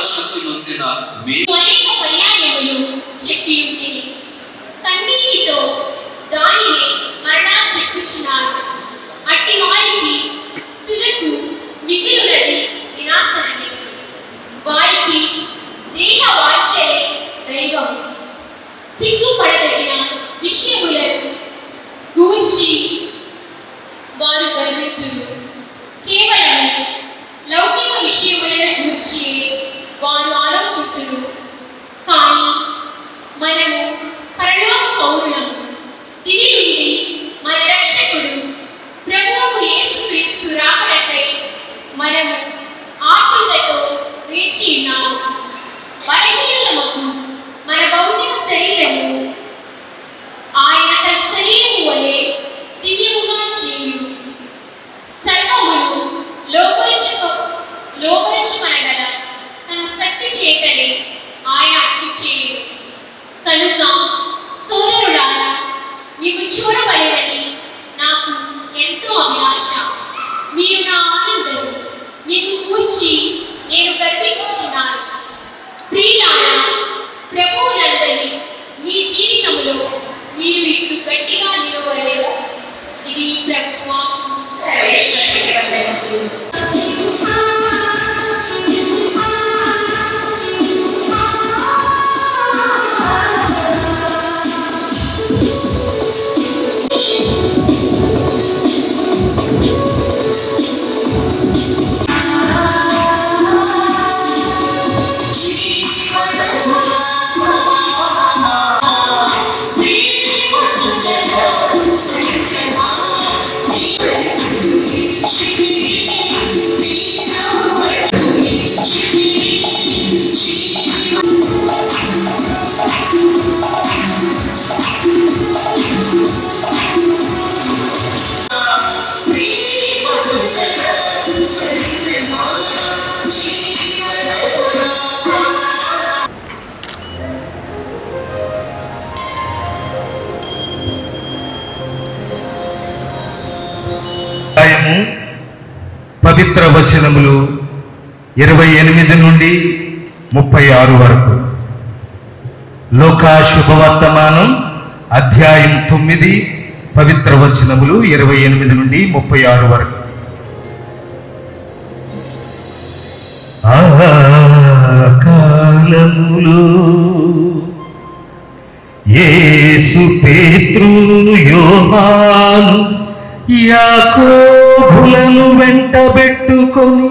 శక్తి నొందిన అనేక పర్యాయములు చెప్పి ఉంటిని. కన్నీటితో దానిని మరణా చెప్పుచున్నాను. అట్టి వారికి తులకు మిగిలినది వినాశనమే. వారికి దేహ వాంఛలే దైవం. సిగ్గుపడదగిన విషయములను గూర్చి వారు గర్వితులు. కేవలం లౌకిక విషయములను గూర్చి వారు ఆలోచితులు. కానీ మనము పరలోక పౌరులము. దీని నుండి మన రక్షకుడు ప్రభువు యేసుక్రీస్తు రాకడకై మనము ఆత్మీయతతో వేచి ఉన్నాము. బలహీనులమగు మన భౌతిక శరీరము ఆయన తన శరీరము వలె దివ్యముగా చేయును. సర్వమును లోపరచుమనగల తన శక్తి చేతనే ఆయన అట్టి చేయును. కనుక సోదరులారా, మీకు చూడవలెనని నాకు ఎంతో అభిలాష. మీరు నా ఆనందం. నిన్ను కూర్చి నేను గర్వించుచున్నాను. ప్రియులారా, ప్రభువునందలి మీ జీవితంలో మీరు ఇట్లు గట్టిగా నిలవలేరు. ఇది ప్రభువు పవిత్ర వచనములు 28 నుండి 36 వరకు. లోకా శుభవర్తమానం అధ్యాయం 9 పవిత్ర వచనములు 28 నుండి 36 వరకు. ఆ కాలములో యేసు పేతురు యోహాను యాకోబులను వెంటబెట్టుకొని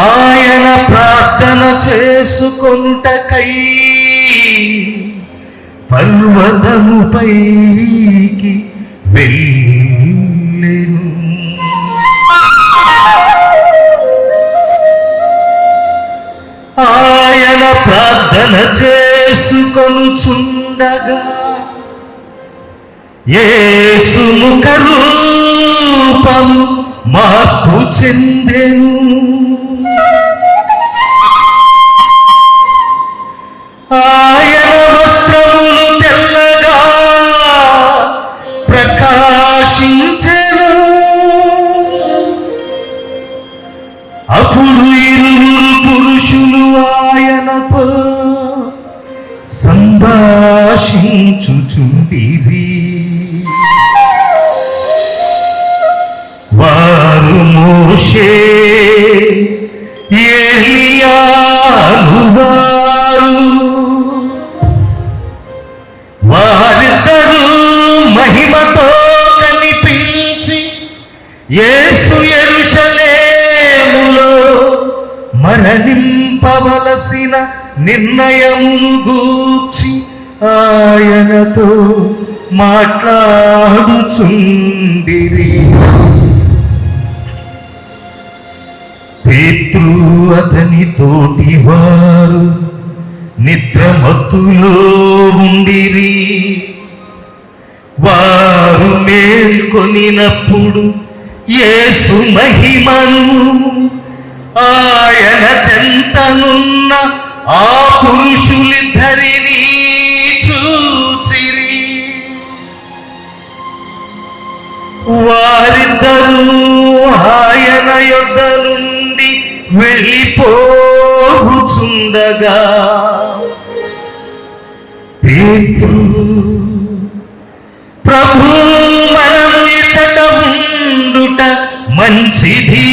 ఆయన ప్రార్థన చేసుకొనుటకై పర్వతముపైకి వెళ్ళెను. ఆయన ప్రార్థన చేసుకొనుచుండగా యేసు ముఖ రూపము మార్పు చెందెను. ఆయన వస్త్రములు తెల్లగా ప్రకాశించెను. అప్పుడు ఇరువురు పురుషులు ఆయనతో సంభాషించుచుండిరి. వారు మోషే ఎలీయాను వారు. వారిద్దరూ మహిమతో కనిపించి యేసు యెరూషలేములో మరణింపవలసిన నిర్ణయమును గూర్చి ఆయనతో మాట్లాడుచుండిరి. పేతురు అతని తోటి వారు నిద్రమత్తులో ఉండిరి. వారు మేల్కొనినప్పుడు యేసు మహిమను ఆయన చెంతనున్న ఆ పురుషులిద్దరినీ చూచిరి. వారిద్దరూ ఆయన యొద్ద నుండి వెళ్ళిపోచుండగా పేతురు, ప్రభు మనము ఇచ్చట ఉండుట మంచిది,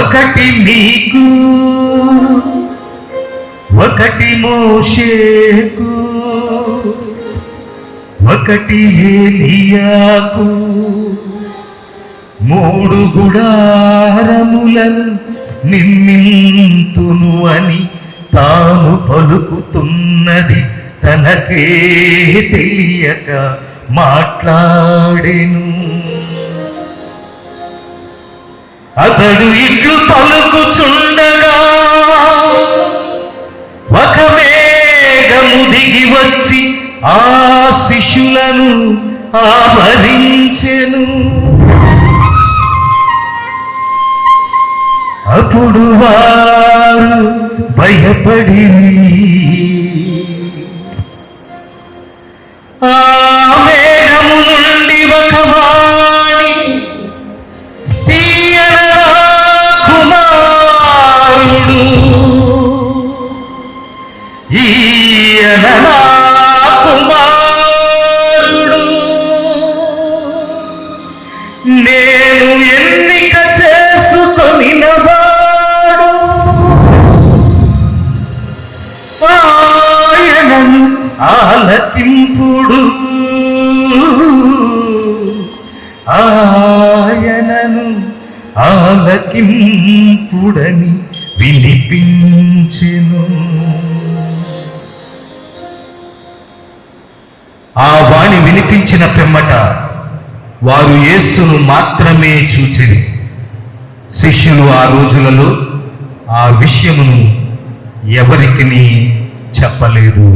ఒకటి నీకు ఒకటి మోషేకు ఒకటి ఏలియాకు 3 గుడారములను నిర్మింతును అని తాను పలుకుతున్నది తనకే తెలియక మాట్లాడెను. అతడు ఇట్లు పలుకుచుండగా ఒక మేఘము దిగి వచ్చి ఆ శిష్యులను ఆవరించెను. అప్పుడు వారు భయపడి ఆ మేఘము నుండి ఒక వాణి, ఈయన నా కుమారుడు, ఈయన నా కుమారుడు, నేను ఎన్నిక చేసుకొనినవాడు, ఆయనను ఆలకింపుడు, ఆయనను ఆలకింపుడని వినిపించెను. ఆ వాణి వినిపించిన పిమ్మట వారు యేసును మాత్రమే చూచిరి. శిష్యులు ఆ రోజులలో ఆ విషయమును ఎవరికిని చెప్పలేదు.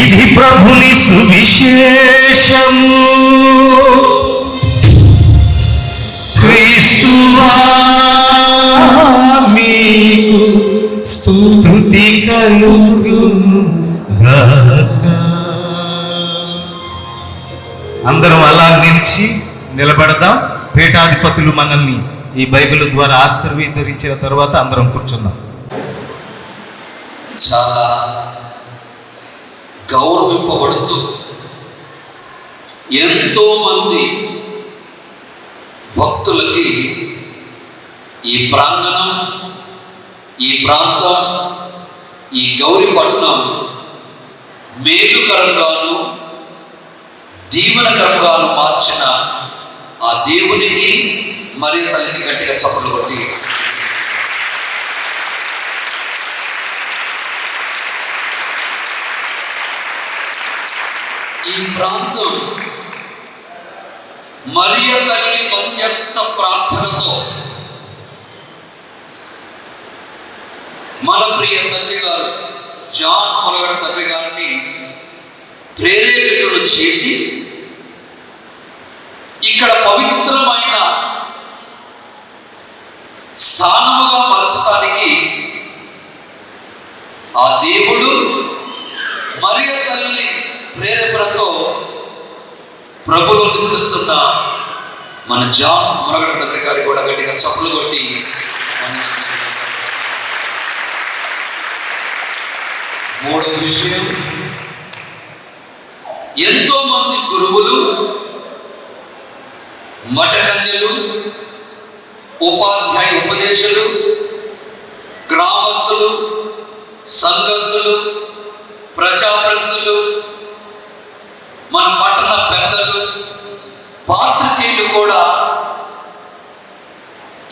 ఇది ప్రభుని సువిశేషము. క్రీస్తువా మీకు స్తుతి కలుగునుగాక. అందరం అలా నిలిచి నిలబడదాం. పీఠాధిపతులు మనల్ని ఈ బైబిల్ ద్వారా ఆశీర్వదించిన తర్వాత అందరం కూర్చుందాం. చాలా గౌరవింపబడుతూ ఎంతో మంది భక్తులకి ఈ ప్రాంగణం, ఈ ప్రాంతం, ఈ గౌరీపట్నం మేలుకరంగాను దీవెనకరంగాను మార్చిన ఆ దేవునికి మరియు తల్లికి గట్టిగా చప్పట్లు కొట్టి ఈ ప్రాంతం మరియ తల్లి మధ్యస్థ ప్రార్థనతో మన ప్రియ తండ్రి గారు జాన్ మొలగడ తండ్రి గారిని ప్రేరేపితులను చేసి ఇక్కడ పవిత్రమైన స్థానముగా మలచడానికి ఆ దేవుడు మరియ తల్లి ప్రేరేపణతో ప్రభులో నిద్రిస్తున్న మన జాన్ మొలగడ తండ్రి గారి కూడా గట్టిగా చప్పులు కొట్టి మూడవ విషయం, ఎంతో మంది గురువులు, మఠకన్యలు, ఉపాధ్యాయ ఉపదేశులు, గ్రామస్తులు, సంఘస్థులు, ప్రజాప్రతినిధులు, మన పట్టణ పెద్దలు, పాత్రికేయులు కూడా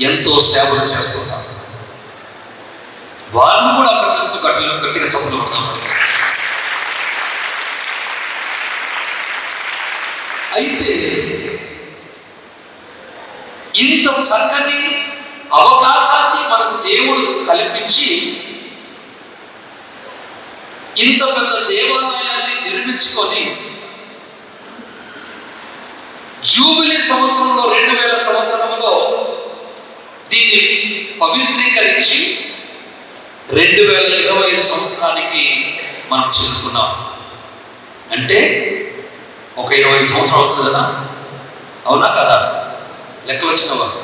ఎంతో సేవలు చేస్తున్నారు. వారిని కూడా ప్రదర్శిస్తూ గట్టిగా చప్పులు కొడతాం. అయితే ఇంత చక్కని అవకాశాన్ని మనకు దేవుడు కల్పించి ఇంత పెద్ద దేవాలయాన్ని నిర్మించుకొని జూబిలీ సంవత్సరంలో 2000 సంవత్సరంలో దీన్ని పవిత్రీకరించి 2025 సంవత్సరానికి మనం చేరుకున్నాం. అంటే ఒక 25 సంవత్సరాలు అవుతుంది కదా. అవునా కదా? లెక్కలు వచ్చిన వారు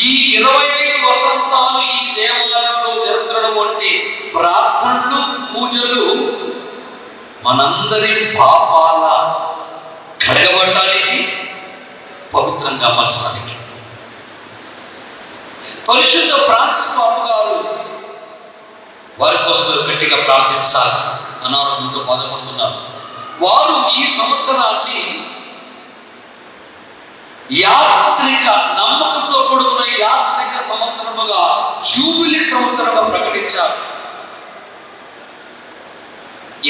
ఈ 25 వసంతాలు ఈ దేవాలయంలో జరుగుతున్నటువంటి ప్రార్థనలు, పూజలు మనందరి పాపాల కడగబడటానికి, పవిత్రంగా మార్చడానికి. పరిశుద్ధ ఫ్రాన్సిస్ పాపు గారు వారి కోసం గట్టిగా ప్రార్థించాలి, అనారోగ్యంతో బాధపడుతున్నారు. వారు ఈ సంవత్సరాన్ని యాత్రిక, నమ్మకంతో కూడుకున్న యాత్రిక సంవత్సరముగా, జూబిలీ సంవత్సరంగా ప్రకటించారు.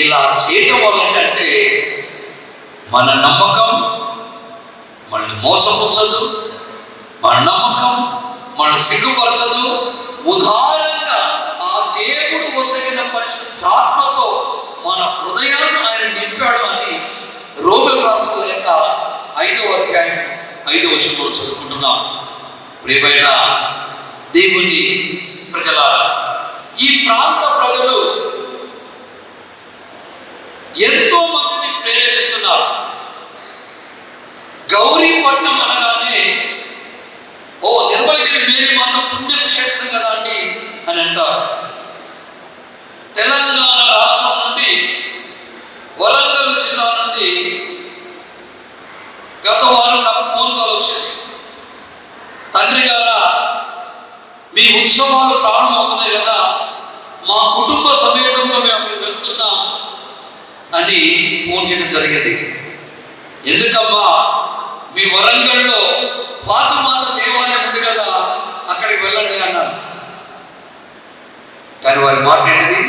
ఇలా చేయటం వల్ల ఏంటంటే మన నమ్మకం మనల్ని మోసపుచ్చదు, మన నమ్మకం మనల్ని సిగ్గుపరచదు. ఉదారంగా ఆ దేవుడు వసగిన పరిశుద్ధాత్మతో మన హృదయాన్ని ఆయన నింపాడు అని రోగులకు రాసిన లేఖ 5వ అధ్యాయం 5వ వచనంలో చదువుకుంటున్నాం. ప్రియమైన దేవుని ప్రజలారా, ఈ ప్రాంత ప్రజలు ఎంతో మందిని ప్రేరేపిస్తున్నారు. గౌరీపట్నం అనగానే ఓ నిర్మలగిరి మేరీ మాత పుణ్యక్షేత్రం కదా అండి అని అంటారు. తెలంగాణ రాష్ట్రం నుండి, వరంగల్ జిల్లా నుండి గత వారం నాకు ఫోన్ కాల్ వచ్చింది. తండ్రి గారా, మీ ఉత్సవాలు ప్రారంభమవుతున్నాయి కదా, మా కుటుంబ సమేతంగా మేము అక్కడికి వెళ్తున్నాం అని ఫోన్ చేయడం జరిగింది. ఎందుకమ్మా, మీ వరంగల్లో ఫాతిమాత దేవాలయం ఉంది కదా, అక్కడికి వెళ్ళండి అన్నారు. కానీ వారి మాట ఏంటిది?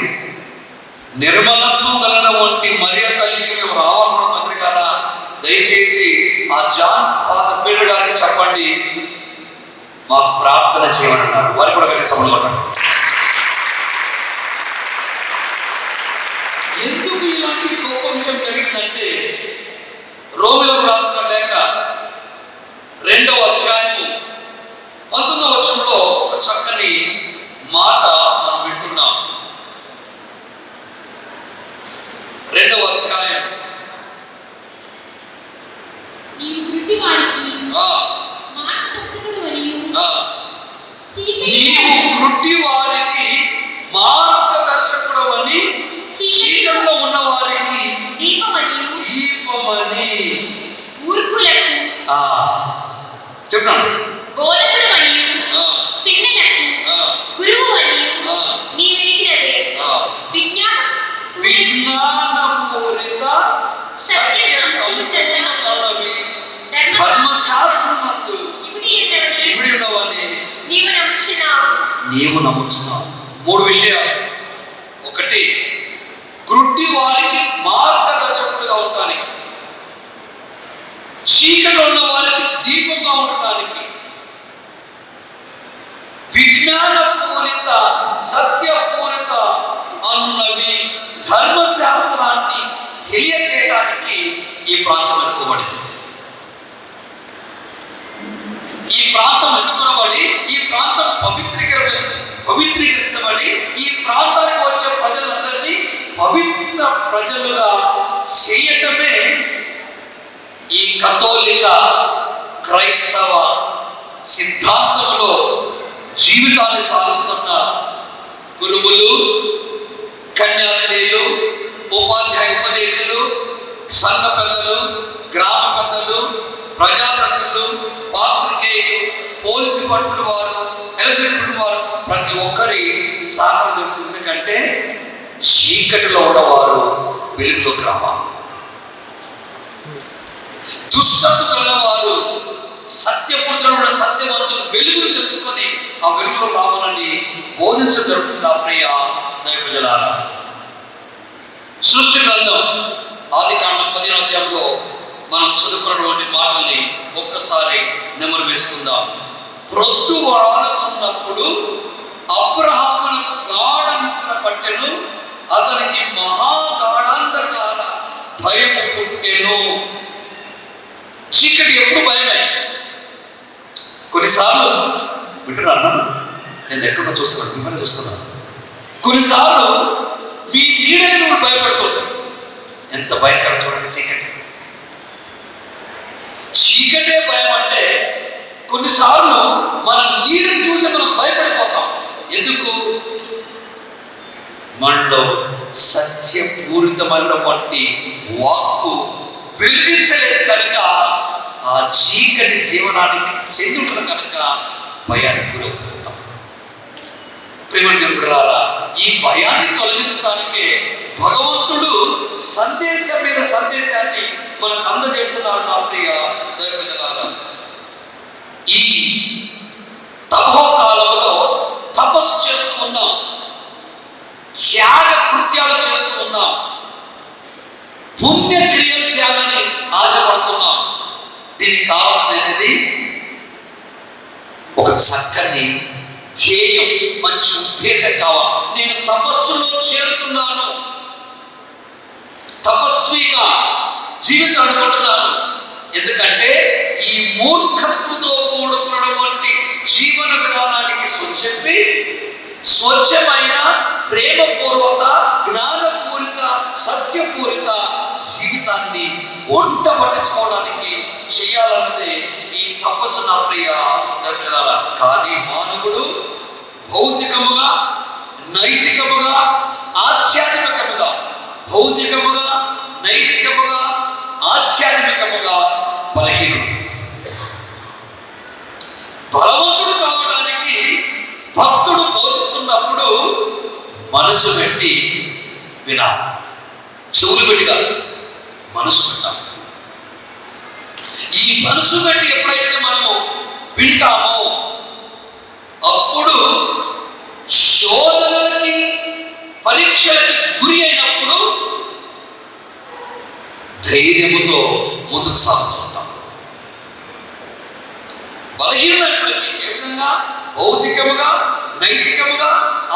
నిర్మలత్వం కలిగిన వంటి మరియ తల్లికి మేము రావాలన్న తండ్రి గారా, దయచేసి ఆ జాన్ ఫాదర్ పీటర్ గారికి చెప్పండి, మాకు ప్రార్థన చేయమని అన్నారు. వారు కూడా గట్టి సమయంలో ఎందుకు ఇలాంటి గొప్ప విషయం జరిగిందంటే, రోమిలకు రాసిన లేఖ 2వ అధ్యాయము 19వ వచనంలో ఒక చక్కని మాట మనం వింటున్నాం. 2వ అధ్యాయం నీవు గుడ్డి వారికి మార్గదర్శకుడు మరియు చీకటిలో ఉన్న వారికి దీపమని మూర్ఖులకు చెప్పాను. బోధకుడు మరియు పిల్లలకు గురువు మరియు నీ వెలిగినదే విజ్ఞానపూరిత సత్య సంపూర్ణతలవి ధర్మశాస్త్రమందు ఇమిడి ఉన్నవని నీవు నమ్ముచున్నావు. 3 విషయాలు. 1, గ్రుడ్డి వారికి మార్గదర్శకుడుగా ఉండటానికి, చీకటిలో ఉన్న వారికి దీపంగా ఉండటానికి, విజ్ఞానపూరిత సత్యపూరిత అన్నవి ధర్మశాస్త్రాన్ని తెలియచేయడానికి ఈ ప్రాంతం ఎన్నుకోబడింది. ఈ ప్రాంతం ఎన్నుకోబడి, ఈ ప్రాంతం పవిత్రీకరించబడి, ఈ ప్రాంతానికి వచ్చే ప్రజలందరినీ పవిత్ర ప్రజలుగా చేయటమే ఈ కథోలిక క్రైస్తవ సిద్ధాంతంలో జీవితాన్ని చాలిస్తున్న గురువులు, కన్యాస్త్రీలు, ఉపాధ్యాయ ఉపదేశులు, సంఘ పెద్దలు, గ్రామ పెద్దలు, ప్రజాప్రతినిధులు, పాత్రికేయులు, పోలీస్ డిపార్ట్మెంట్ వారు, ఎలక్షన్ డిపార్ట్మెంట్ వారు, ప్రతి ఒక్కరి సహకారం దొరుకుతుంది. ఎందుకంటే చీకటిలో ఉన్నవారు వెలుగులోకి రావాలి, దుష్టత కలిగిన వారు సత్యపుత్రుల సత్యవంతులు వెలుగును తెలుసుకొని ఆ వెలుగులో రావాలని బోధించగలుగుతున్న ప్రియ దైవజనారా. సృష్టి గ్రంథం ఆదికాండం 15వ అధ్యాయంలో మనం చదువుకున్నటువంటి మాటల్ని ఒక్కసారి నెమరు వేసుకుందాం. ప్రొద్దు వాలుచున్నప్పుడు అబ్రహామునకు గాఢ నిద్ర పట్టెను, అతనికి మహాగాఢాంధకార భయము పుట్టెను. చీకటి ఎప్పుడు భయమే. కొన్నిసార్లు వింటున్నాను, నేను ఎక్కడో చూస్తున్నాను, మిమ్మల్ని చూస్తున్నాను. కొన్నిసార్లు మీ నీడని నువ్వు భయపడుతుంటావు. ఎంత భయంకరం చూడండి చీకటి. చీకటే భయం అంటే కొన్నిసార్లు మన నీరుని చూసి మనం భయపడిపోతాం. ఎందుకు? మనలో సత్యపూరితమైనటువంటి వాక్కు వెలిగించలేదు కనుక, ఆ చీకటి జీవనానికి చెందుతున్న కనుక భయానికి గురవుతుంటాం. ప్రేమదేవుడారా, ఈ భయాన్ని తొలగించడానికే భగవంతుడు సందేశం మీద సందేశాన్ని మనకు అందజేస్తున్నాడు. నా ప్రియ దైవజనులారా, ఈ తపోకాలంలో తపస్సు చేస్తూ ఉన్నాం, త్యాగ కృత్యాలు చేస్తూ ఉన్నాం, పుణ్యక్రియలు చేయాలని ఆశపడుతున్నాం. దీనికి కావాల్సినది ఒక చక్కని ధ్యేయం, మంచి ఉద్దేశం కావాలి. నేను తపస్సులో చేరుతున్నాను, తపస్విగా జీవితం అనుకుంటున్నాను. ఎందుకంటే ఈ మూర్ఖత్వంతో కూడుకున్నటువంటి జీవన విధానానికి చెప్పి స్వచ్ఛమైన ప్రేమపూర్వక జ్ఞానపూరిత సత్యపూరిత జీవితాన్ని వంట పట్టించుకోవడానికి చేయాలన్నదే ఈ తపస్సు. నా ప్రియ దైవజనులారా, కానీ మానవుడు భౌతికముగా నైతికముగా ఆధ్యాత్మికముగా, భౌతికముగా నైతికముగా ఆధ్యాత్మికముగా బలహీనుడు. బలవంతుడు కావడానికి భక్తుడు బోధిస్తున్నప్పుడు మనసు పెట్టి వినాలి, చెవులు పెట్టి కాదు, మనసు పెట్టాలి. ఈ మనసు పెట్టి ఎప్పుడైతే మనము వింటామో అప్పుడు శోధనలకి పరీక్షలకి గురి అయినప్పుడు ధైర్యముతో ముందుకు సాగుతుంటాం. బలహీనమైనప్పటికీ ఏ విధంగా భౌతికముగా నైతికముగా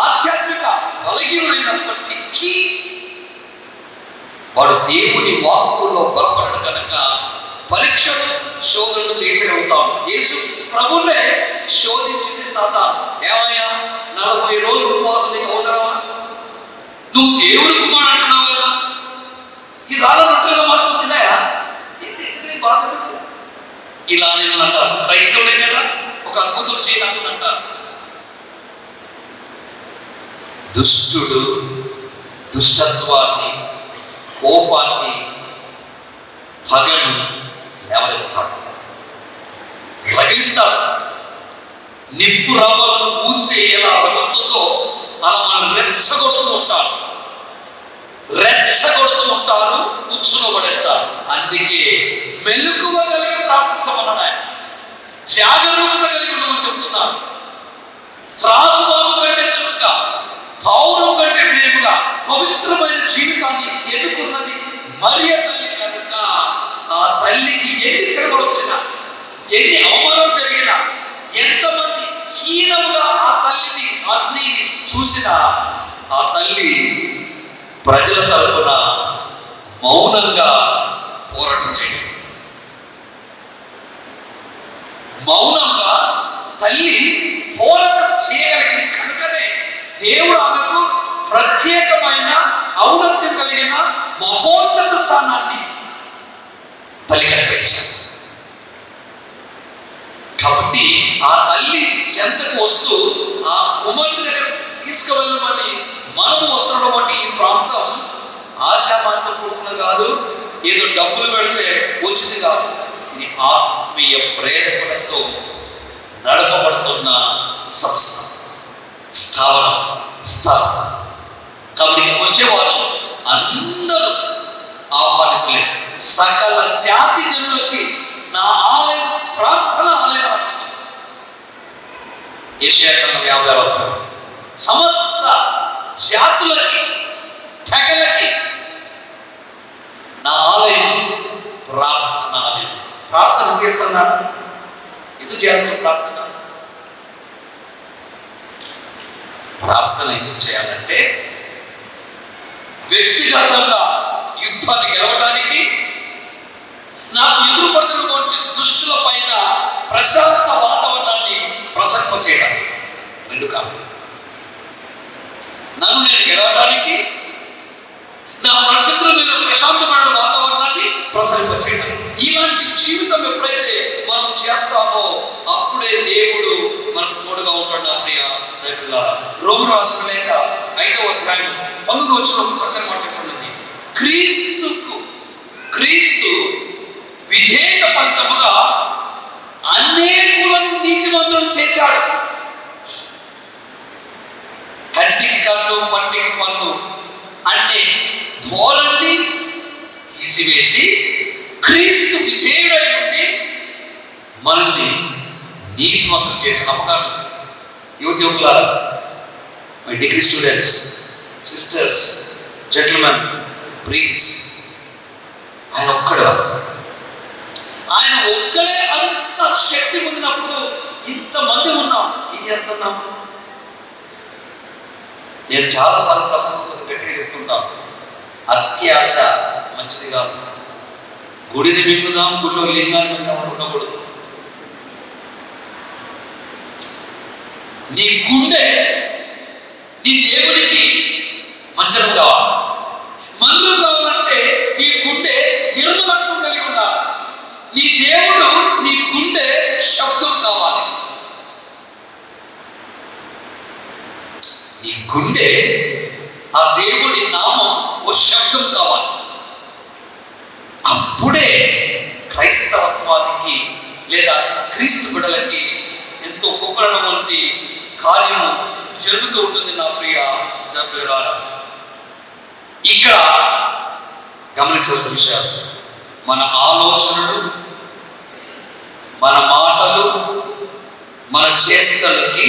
ఆధ్యాత్మిక బలహీనుడైనప్పటికీ వాడు దేవుని వాక్కులో బలపడడు కనుక పరీక్షలు శోధనలు చేయగలుగుతాం. యేసు ప్రభునే శోధించింది సాతాను. ఏమయ్యా, 40 రోజులు ఉపవాసం నీకు అవసరమా? నువ్వు దేవుని కుమారుడు అంటున్నావు కదా, ఈ రాళ్ళ రొట్టెలుగా మార్చుకుని తిన్నాయా? ఎందుకు బాధ? ఇలా నేను అంటారు. క్రైస్తవులే కదా, ఒక అద్భుతం చేయడానికి అంటారు. దుష్టుడు దుష్టత్వాన్ని, కోపాన్ని, పగను లేవనెత్తాడు, రగిలిస్తాడు. నిప్పు రవ్వలను ఊస్తే ఎలా రగులుతుందో అలా మనం రెచ్చగొడుతూ ఉంటారు, ఉచ్చులో పడేస్తారు. అందుకే మెలకువ కలిగి ప్రార్థించమన్నాడు ఆయన. జాగరూకత కలిగి ఉండమని చెప్తున్నారు. త్రాసుబాబు కంటే చురుగ్గా, పౌరం కంటే వినయముగా పవిత్రమైన జీవితాన్ని ఎన్నుకున్నది మరియ తల్లి కనుక ఆ తల్లికి ఎన్ని శ్రమలు వచ్చినా, ఎన్ని అవమానం జరిగినా, ఎంతమంది హీనముగా ఆ తల్లిని, ఆ స్త్రీని చూసినా ఆ తల్లి ప్రజల తరపున మౌనంగా పోరాటం చేయడం, మౌనంగా తల్లి పోరాటం చేయగలిగింది కనుకనే దేవుడు ఆమెకు ప్రత్యేకమైన ఔన్నత్యం కలిగిన మహోన్నత స్థానాన్ని తల్లి కనిపించారు. కాబట్టి ఆ తల్లి చెంతకు వస్తూ ఆ కుమారుని దగ్గర తీసుకువెళ్ళమని మనము వస్తున్నాడు. బట్టి ఈ ప్రాంతం ఆశామాసం కూడుకున్నది కాదు, ఏదో డబ్బులు పెడితే వచ్చింది కాదు. ఇది ఆత్మీయ ప్రేరేపణతో నడపబడుతున్న సంస్థ, స్థావరం, స్థలం. కాబట్టి వచ్చేవారు అందరూ ఆహ్వానితులే. సకల జాతి జనులకి నా ఆలయం ప్రార్థన ఆలయం అనుకుంటుంది. యెషయా 50 సమస్త జాతులకి, తెగలకి నా ఆలయం ప్రార్థన ఆలయం. ప్రార్థన చేస్తున్నాడు. ఎందుకు చేయాల్సిన ప్రార్థన? ప్రార్థన ఎందుకు చేయాలంటే వ్యక్తిగతంగా యుద్ధాన్ని గెలవడానికి, నాకు ఎదురుపడుతున్నటువంటి దుష్టుల పైన ప్రశాంత వాతావరణాన్ని ప్రసంప చేయడానికి. 2 కారణాలు. నన్ను నేను గెలవడానికి, నా ప్రకృతుల మీద ప్రశాంతమైన వాతావరణాన్ని ప్రసరింప చేయడానికి. ఇలాంటి జీవితం ఎప్పుడైతే మనం 19 వచ్చిన ఒక చక్కని మాట ఉన్నది. క్రీస్తు విధేయత ఫలితముగా అనేకులను నీతిమంతులను చేశాడు. కంటికి కన్ను పంటికి పన్ను అనే ధోరణి తీసివేసి క్రీస్తు విధేయుడై ఉండి మనల్ని నీతిమంతులు చేసిన అమ్మగారు. యువకులారా, my degree students, sisters, gentlemen, please, ఆయన ఒక్కడే అంత శక్తి పొందినప్పుడు ఇంతమంది ఉన్నాం, ఏం చేస్తున్నాం? నేను చాలాసార్లు ప్రసంగం గట్టిగా చెప్తుంటాను, అత్యాశ మంచిది కాదు. గుడిని మింగుదాం, గుడిలో లింగాన్ని మింగుదాం అని ఉండకూడదు. నీ గుండె నీ దేవునికి మందిరం కావాలి. మందిరం కావాలంటే నీ గుండె నిర్మలత్వం కలిగి ఉండాలి. నీ దేవుడు నీ గుండె శబ్దం కావాలి. నీ గుండె ఆ దేవుడి నామం ఓ శబ్దం కావాలి. అప్పుడే క్రైస్తవత్వానికి లేదా క్రీస్తు బిడ్డలకి ఎంతో గొప్పనటువంటి కార్యము జరుగుతూ ఉంటుంది. నా ప్రియ పిల్లలారా, ఇక్కడ గమనించవలసిన విషయాలు, మన ఆలోచనలు, మన మాటలు, మన చేష్టలకి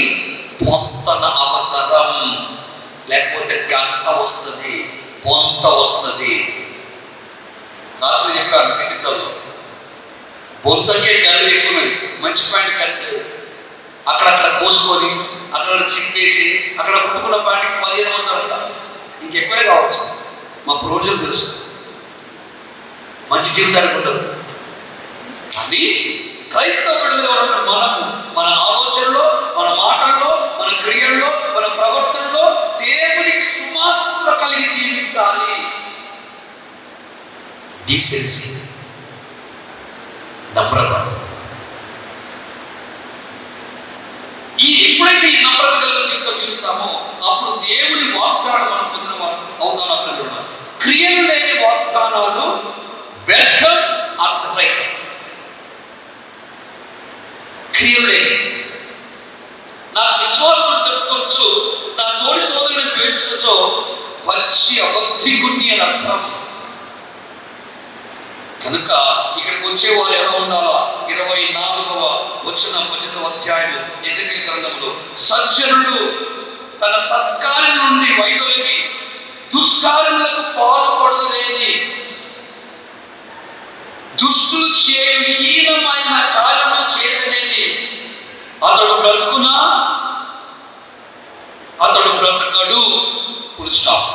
పొంతన అవసరం. లేకపోతే గంట వస్తుంది, పొంత వస్తుంది. రాత్రి చెప్పాను కిటికల్లో, బొంతకే ఖరీదు ఎక్కువది, మంచి ప్యాంట్ ఖరీదు లేదు. అక్కడక్కడ కోసుకొని, అక్కడ చింపేసి, అక్కడ కుట్టుకున్న ప్యాంట్కి 1500 అంట. ఇంకెక్కువే కావచ్చు. మా ప్రయోజనం తెలుసు, మంచి జీవితానికి ఉండదు. కానీ క్రైస్తవ బిడ్డలుగా ఉన్న మనము మన ఆలోచనలో, మన మాటల్లో, మన క్రియల్లో, మన ప్రవర్తనలో దేవునికి సుమాత్ర కలిగి జీవించాలి. డీసెన్సీ, నమ్రత. ఎప్పుడైతే ఈ నమ్రత కలిగిన జీవితం జీవితామో అప్పుడు దేవుని వాగ్దానం మనం పొందిన వారు అవుతాను. అక్కడ క్రియలు లేని వాగ్దానాలు వ్యర్థం, అర్థరహితం. క్రియలు లేని నాకు విశ్వాసం చెప్పుకోవచ్చు, నా తోడి సోదరుని ద్వేషించవచ్చు, పచ్చి అబద్ధికుణ్ణి అని అర్థం. కనుక ఇక్కడికి వచ్చేవారు ఎలా ఉండాలా? 24వ వచనం 18వ అధ్యాయం ఎజెకియెలు గ్రంథంలో, సజ్జనుడు తన సత్కార్యం నుండి వైదొలిగి దుష్కార్యములకు పాల్పడలేని, దుష్టులు చేయు హీనమైన కార్యము చేసలేని అతడు బ్రతుకునా, అతడు బ్రతకడు. Full stop.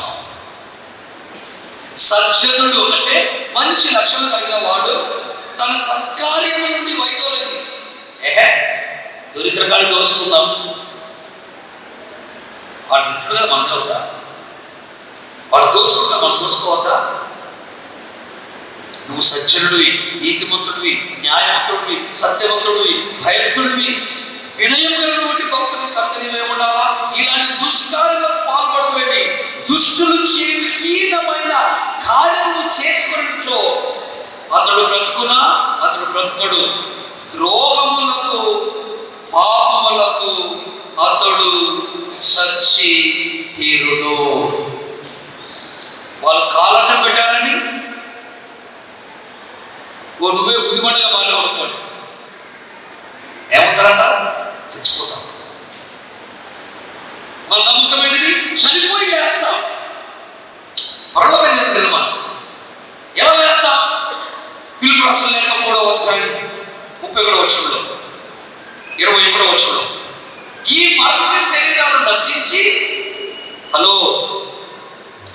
సజ్జనుడు అంటే మంచి లక్షణం కలిగిన వాడు తన సత్కార్యము నుండి వైదొలిగి, దొరికిన కాడి దోసుకుందాం, వాడు తిట్టుడు కదా మన వద్దా, వాడు దోసుకుంటా మనం దోసుకోవద్దా? నువ్వు సజ్జనుడివి, నీతిమంతుడివి, న్యాయవంతుడివి, సత్యవంతుడివి, భయభక్తుడివి, వినయం కలిగినటువంటి భక్తుడు కనుక నీవే ఉండాలా. ఇలాంటి దుష్కార్యాలకు పాల్పడవేమి, దుష్టులు చేయు హీనమైన కార్యము చేసుకున్నచో అతడు బ్రతుకునా, అతడు బ్రతుకడు. ద్రోహములకు, పాపములకు అతడు సచ్చి తీరును. వాళ్ళు కాలన్న పెట్టారని నువ్వే బుద్ధిమండగా మారే అనుకోండి, ఏమవుతారంట? చచ్చిపోతాం. మన నమ్మకం ఏంటిది? చనిపోయి లేస్తాం. పరలోక జీవితం మనం ఎలా లేస్తాం? ఫిలిప్పీ రాసిన లేఖ 3వ అధ్యాయం 31వ వచనంలో, 21వ వచనంలో, ఈ మర్త్య శరీరాలు నశించి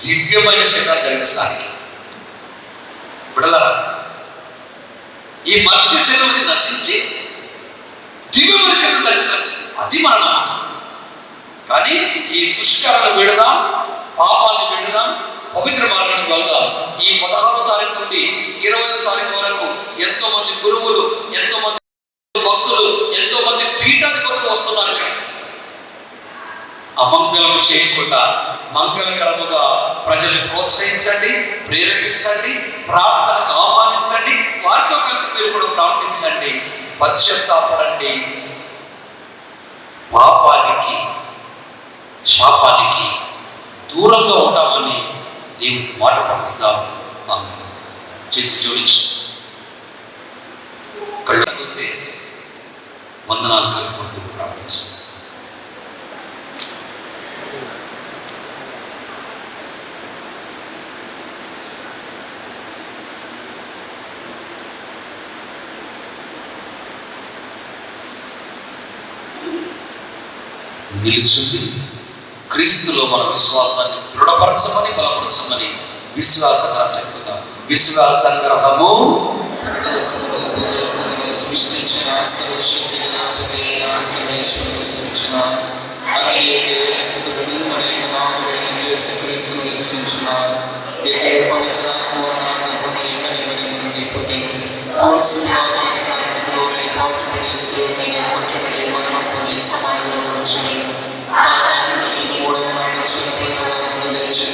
దివ్యమైన శరీరాన్ని ధరించడానికి. బిడ్డలారా, ఈ మర్త్య శరీరాన్ని నశించి దివ్యమైన శరీరం ధరించడానికి, అది మన నమ్మకం. కానీ ఈ దుష్కరణ విడదాం, పాపాన్ని విడదాం, పవిత్ర మార్గానికి వెళ్దాం. ఈ 16వ తారీఖు నుండి 20వ తారీఖు వరకు ఎంతో మంది గురువులు, ఎంతో మంది భక్తులు, ఎంతో మంది పీఠాధిపతులు వస్తున్నారు. ఇక్కడ అమంగళము చేయకుండా మంగళకరముగా ప్రజల్ని ప్రోత్సహించండి, ప్రేరేపించండి, ప్రార్థనకు ఆహ్వానించండి. వారితో కలిసి మీరు కూడా ప్రార్థించండి. పశ్చాత్తాపడండి. పాపానికి, శాపానికి దూరంగా ఉంటామని దేవునికి మాట పఠిస్తాం. ఆమేన్. చేతులు జోడించి కళ్ళు మూసి వందనాలు తెలుపుకుంటూ ప్రార్థించండి. నిలుచుంది క్రీస్తులో మన విశ్వాసాన్ని దృఢపరచమని, బలపరచమని విశ్వాసంగా చెప్పుదాం. విశ్వాస సంగ్రహము. సృష్టించిన సర్వశక్తి సృష్టించిన అనేక నాదులైన చేసి క్రీస్తును విశ్వసించినారు. ఇతడు పవిత్రాత్మ నుండి పుట్టి కారణంలోనే పాటుపడి మీద కొట్టబడి మరణం పొంది సమాజంలో వచ్చి మూడవ నాడు చనిపోయిన వారిని లేచి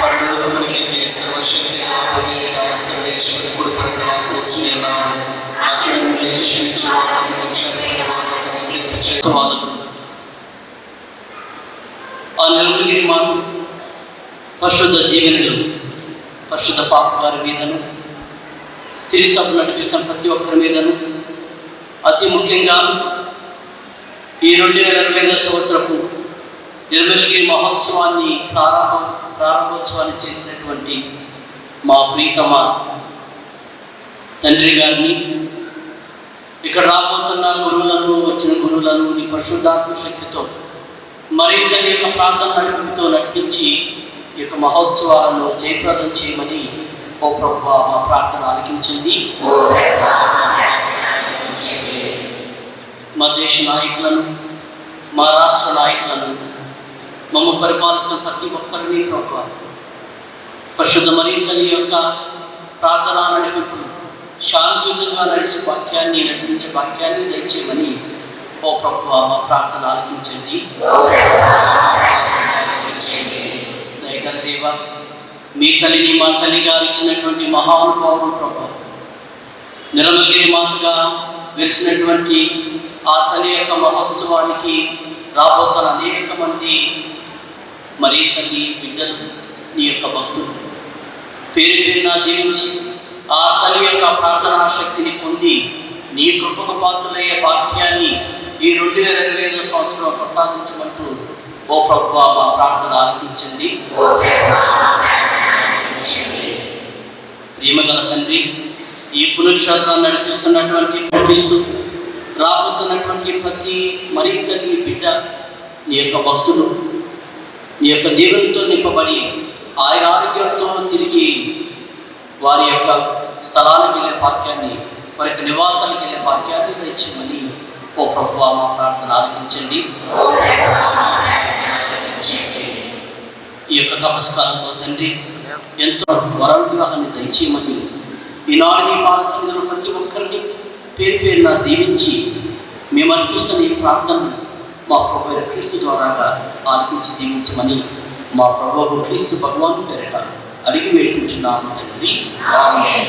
పరలోకమునికి సర్వశక్తి సర్వేశ్వరుడు కుడి ప్రక్కన కూర్చుని ఉన్నారు. అక్కడ నుండి జీవించిన వారిని చనిపోయిన వారిని తీర్పు చేయాలి. ఆ నిలమగిరి మాత పరిశుద్ధ దీవెనలు పరిశుద్ధ పాప గారి మీదను, తిరుసభ నడిపిస్తున్న ప్రతి ఒక్కరి మీదను, అతి ముఖ్యంగా ఈ 2025 సంవత్సరపు నిలమగిరి మహోత్సవాన్ని ప్రారంభోత్సవాన్ని చేసినటువంటి మా ప్రీతమ తండ్రి గారిని, ఇక్కడ రాబోతున్న గురువులను, వచ్చిన గురువులను నీ పరిశుద్ధాత్మ శక్తితో మరింత నీ యొక్క ప్రార్థన నడిపితో నడిపించి ఈ యొక్క మహోత్సవాలను జయప్రదం చేయమని ఓ ప్రభువా మా ప్రార్థన ఆలకించండి. మా దేశ నాయకులను, మా రాష్ట్ర నాయకులను, మమ్మల్ని పరిపాలిస్తున్న ప్రతి ఒక్కరిని ప్రభువా పరిశుద్ధ మరియ తల్లి యొక్క ప్రార్థన నడిపింపులు శాంతియుతంగా నడిచే వాక్యాన్ని, నడిపించే వాక్యాన్ని దయచేయమని ఓ ప్రభువా మా ప్రార్థన ఆలకించండి. దయగల దేవా, మీ తల్లిని మా తల్లిగా ఇచ్చినటువంటి మహానుభావుడు ప్రభువా, నిలమగిరి మాతగా వెలిసినటువంటి ఆ తల్లి యొక్క మహోత్సవానికి రాబోతున్న అనేక మంది మరీ తల్లి బిడ్డలు, నీ యొక్క భక్తులు పేరు పేరున దీవించి ఆ తల్లి యొక్క ప్రార్థనా శక్తిని పొంది నీ కృపకు పాత్రులయ్యే భాగ్యాన్ని ఈ 2025 సంవత్సరంలో ప్రసాదించమంటూ ఓ ప్రభువా మా ప్రార్థన ఆలకించండి. ప్రేమగల తండ్రి, ఈ పుణ్యక్షేత్రాన్ని నడిపిస్తూ రాబోతున్నటువంటి ప్రతి మరీ తల్లి బిడ్డ, నీ యొక్క భక్తులు నీ యొక్క దేవునితో నింపబడి ఆయన ఆరోగ్యంతో తిరిగి వారి యొక్క స్థలానికి వెళ్ళే భాగ్యాన్ని, వారి యొక్క నివాసానికి వెళ్ళే భాగ్యాన్ని దయచేయమని ఓ ప్రభువా మా ప్రార్థన ఆలకించండి. ఈ యొక్క నమస్కారంలో తండ్రి ఎంతో వరానుగ్రహాన్ని దయచేయమని ఈనాడు నీ పాదసంలో ప్రతి ఒక్కరిని పేరు పేరున దీవించి మేము అర్పిస్తున్న ఈ ప్రార్థనను మా ప్రభు క్రీస్తు ద్వారాగా ఆలకించి దీవించమని మా ప్రభువు క్రీస్తు భగవాను పేరిట అడిగి వేడుకుంటున్నాము తండ్రి. ఆమేన్.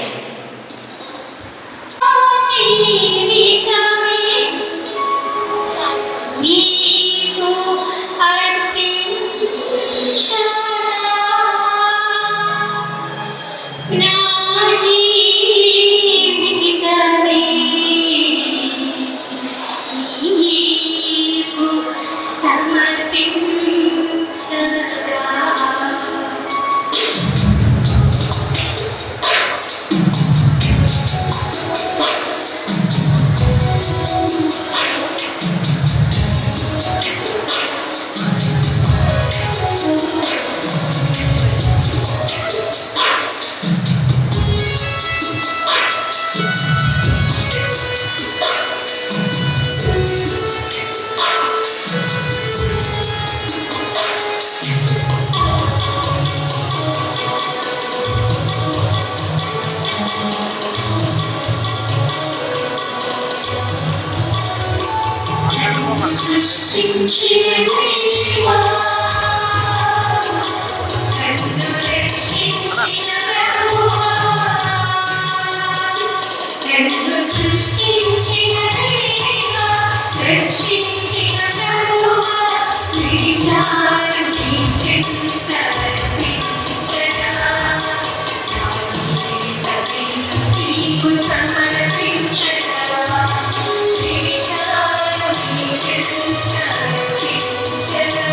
సృష్టించిన దేవా రక్షించిన ప్రభువా నిజాలు నీ చెంత అర్పించగా నా జీవితమే నీకు సమర్పించగా నిజాలు నీ చెంత అర్పించగా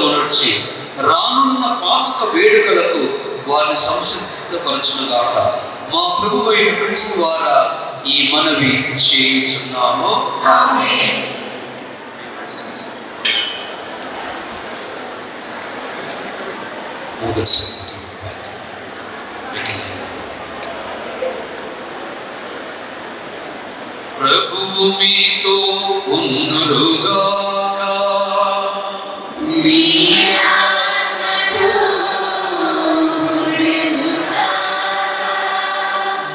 నుంచి రానున్న పాస్క వేడుకలకు వారిని సంసిద్ధపరచునుగాక. మా ప్రభువైన క్రీస్తు ద్వారా ఈ మనవి చేయుచున్నాము. ఆమేన్. ప్రభువు మీతో ఉందురుగాక.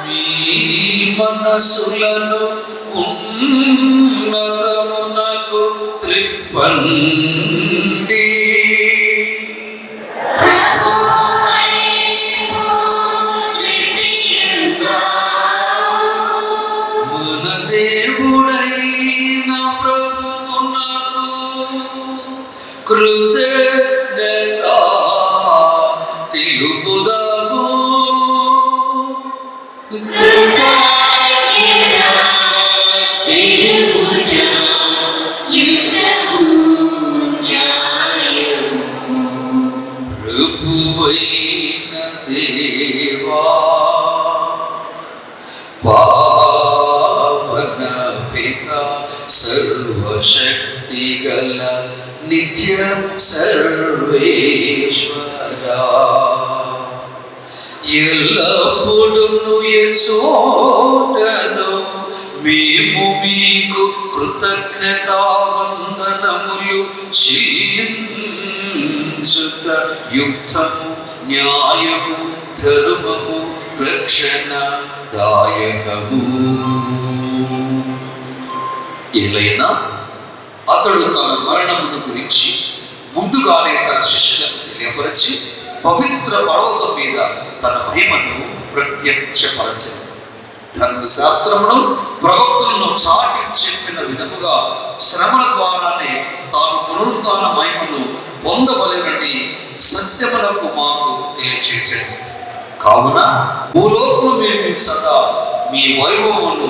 మీ మనసులను ఉన్నతమునకు త్రిప్పండి. మన దేవుడైన ప్రభువునకు కృతజ్ఞత తెలుపుదాము. ప్రభువైన దేవా, పావన పిత, సర్వశక్తి గల నిత్య సర్వేశ్వరా, ఎల్లప్పుడూ ఎచోటను మేము మీకు కృతజ్ఞతావందనములు చెల్లించుట యుక్తము, న్యాయము, ధర్మము, రక్షణ దాయకము. ఏలైనా అతడు తన మరణమును గురించి ముందుగానే శిష్యులకు తెలియపరిచి పవిత్ర పర్వతం మీద తన మహిమను ప్రత్యక్షపరచింది. ధర్మశాస్త్రమును ప్రవక్తలను చాటి చెప్పిన విధముగా శ్రమల ద్వారానే తాను పునరుత్థాన మహిమను పొందవలెనని సత్యములకు మాకు తెలియచేశాడు. కావున భూలోకము మేము సదా మీ వైభవమును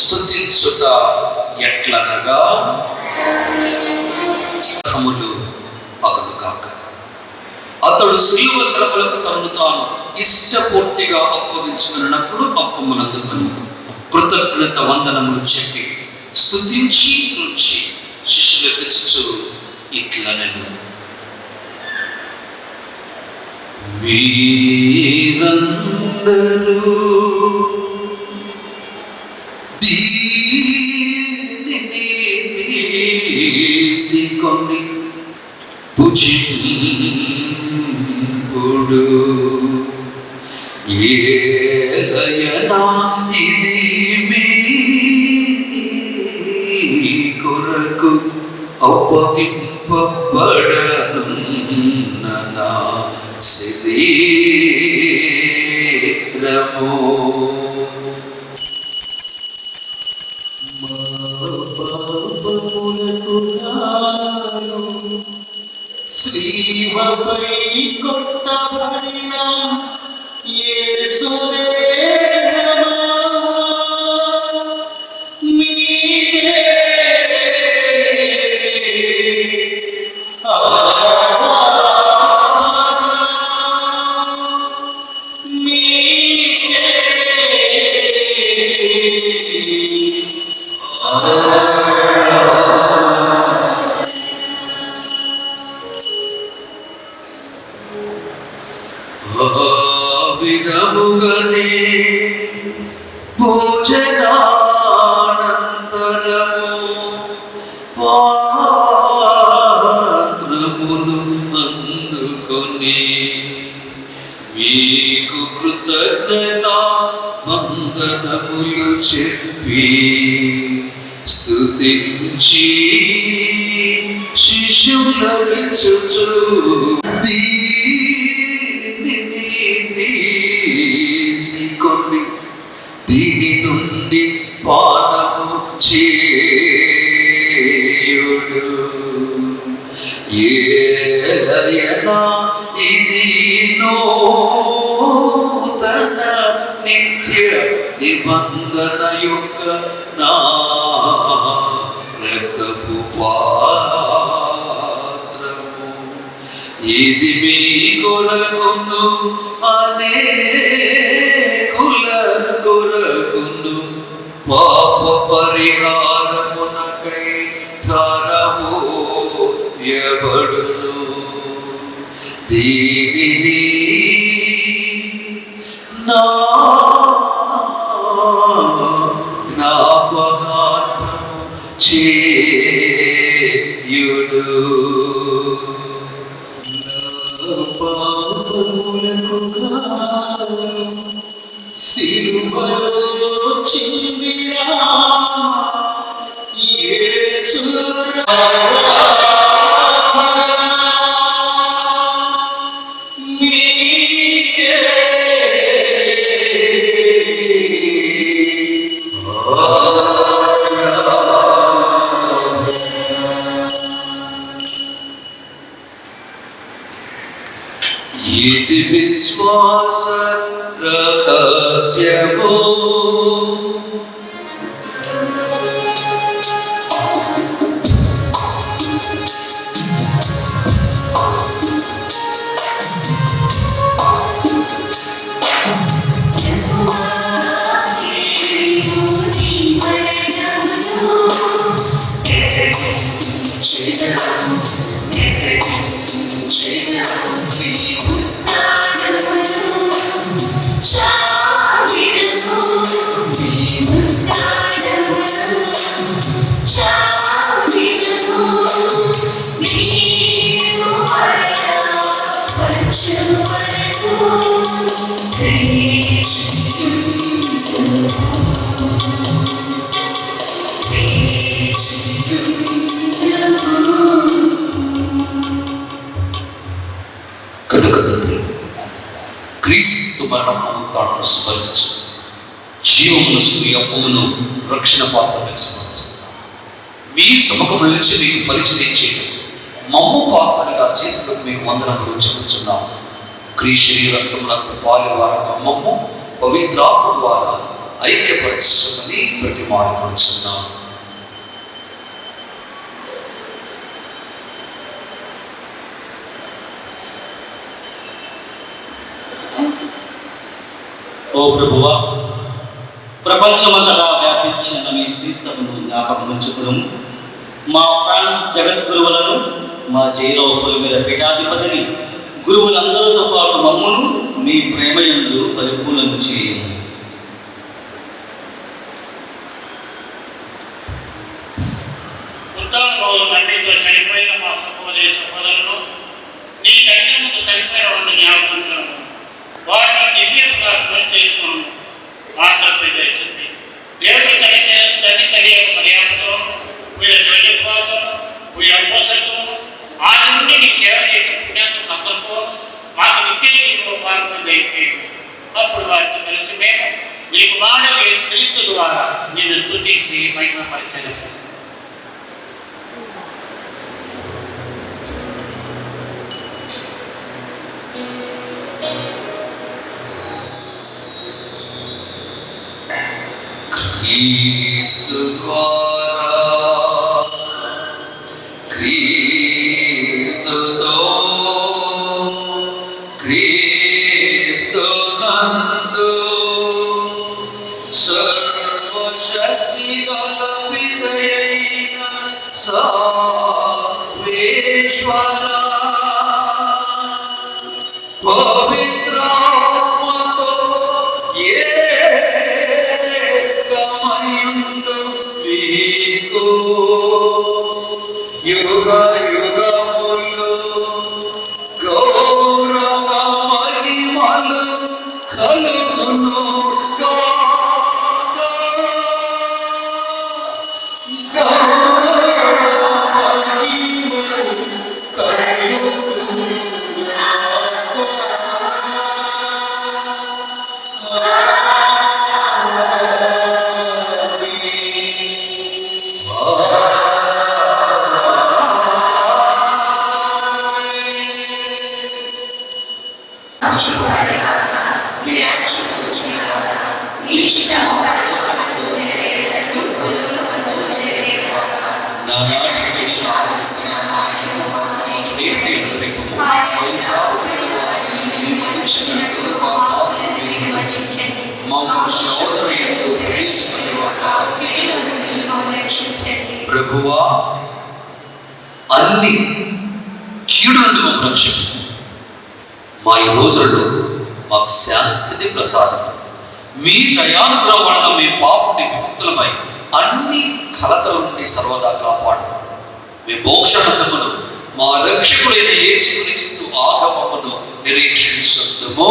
స్తుతించుట ఎట్లనగా అగునుగాక. అతడు శిలువ శ్రమలకు తనను తాను ఇష్టపూర్తిగా అప్పగించుకున్నప్పుడు అప్పమునందుకొని కృతజ్ఞత వందనములు చెప్పి స్తుతించి త్రుంచి శిష్యులకు ఇచ్చు ఇట్లనెను: మీరందరూ దీనిని తీసుకొని భుజింపుడు, ఏలయనా ఇది మీ కొరకు అప్పగింపబడనున్న నా శరీరము. శ్రీవపై కొట్టబడిన యేసుదేవా, మీరే విధముగనే భోజనానంతరము పాత్రమును అందుకొని మీకు కృతజ్ఞత వందనములు చెప్పి స్తుతించి శిష్యులనిచుచు దీనిని తీసుకొని దీని నుండి పానము చేయుడు, ఏలయనా ఇది నూతన నిత్య నిబంధన యొక్క నా రక్తపు పాత్రము. ఇది మీ కొరకును అనేకుల కొరకును పాప పరిహారమునకై ధారపోయబడును. దీనిని నా జ్ఞాపకార్థము చేయుడు. పాపములకు కారణం సిలువలో చిందిరా యేసు ఇది విశ్వాస రహస్యము. క్రీస్తు మరణమును తాను స్మరించు జీవమును సూయమును రక్షణ పాత్రలకు సమర్పిస్తున్నాను. మీ సముఖం నుంచి మీకు పరిచయం చేయడం మమ్ము పాత్రగా చేసినందుకు మీకు వందనములు చెబుతున్నాము. క్రీస్తు రక్తమునంత పాలు వారా మమ్ము పవిత్రాత్మ ద్వారా ఐక్యపరచమని ప్రతిమానుకొనుచున్నాము. ఓ ప్రభువా, ప్రపంచమంతటా వ్యాపించిన మీ శ్రీ సభను జ్ఞాపకం ఉంచుకును. మా ఫ్రాన్స్ జగద్గురువులను, మా జైరావు పొలిమేర పీఠాధిపతిని, గురువులందరితో పాటు మమ్మును మీ ప్రేమయందు పరిపూర్ణం చేయము. ఉద్దానంలో తండ్రితో చనిపోయిన మా సహోదరులను నీ తండ్రి ముందు చనిపోయిన వాడిని జ్ఞాపకించను. వారిని దివ్య ప్రకాశం చేయించును. మాతృపై దయచేసి దేవుడి తల్లి మర్యాదతో వీళ్ళ జోజత్వాలతో వీళ్ళ పోషలతో ఆది నుండి నీకు సేవ చేసే పుణ్యాత్మకు అందరితో మాకు నిత్య జీవితంలో పాల్గొని దయచేయము. అప్పుడు వారితో కలిసి మేము నీ కుమారుడు యేసుక్రీస్తు ద్వారా నిన్ను స్తుతించి మహిమపరచెదము. క్రీస్తు ద్వారా క్రీస్తుతో క్రీస్తునందు సర్వశక్తి గల పితయైన సర్వేశ్వరా పవిత్రాత్మతో ఏకమయుండు మీకు యుగ యుగములు గౌరవ మహిమలు కలుగును గాక. గౌరవ మహిమలు కలుగును గాక. ప్రభువా, అన్ని కీడు నుండి మాకు రక్షించు. మా ఈ రోజుల్లో మాకు శాంతిని ప్రసాదం. మీ దయానుగ్రహం వలన మీ పాపుని విముక్తులమై అన్ని కలతల నుండి సర్వదా కాపాడు. మీ మోక్షానందమును మా రక్షకుడైన యేసుక్రీస్తు ఆగమమును నిరీక్షించుము.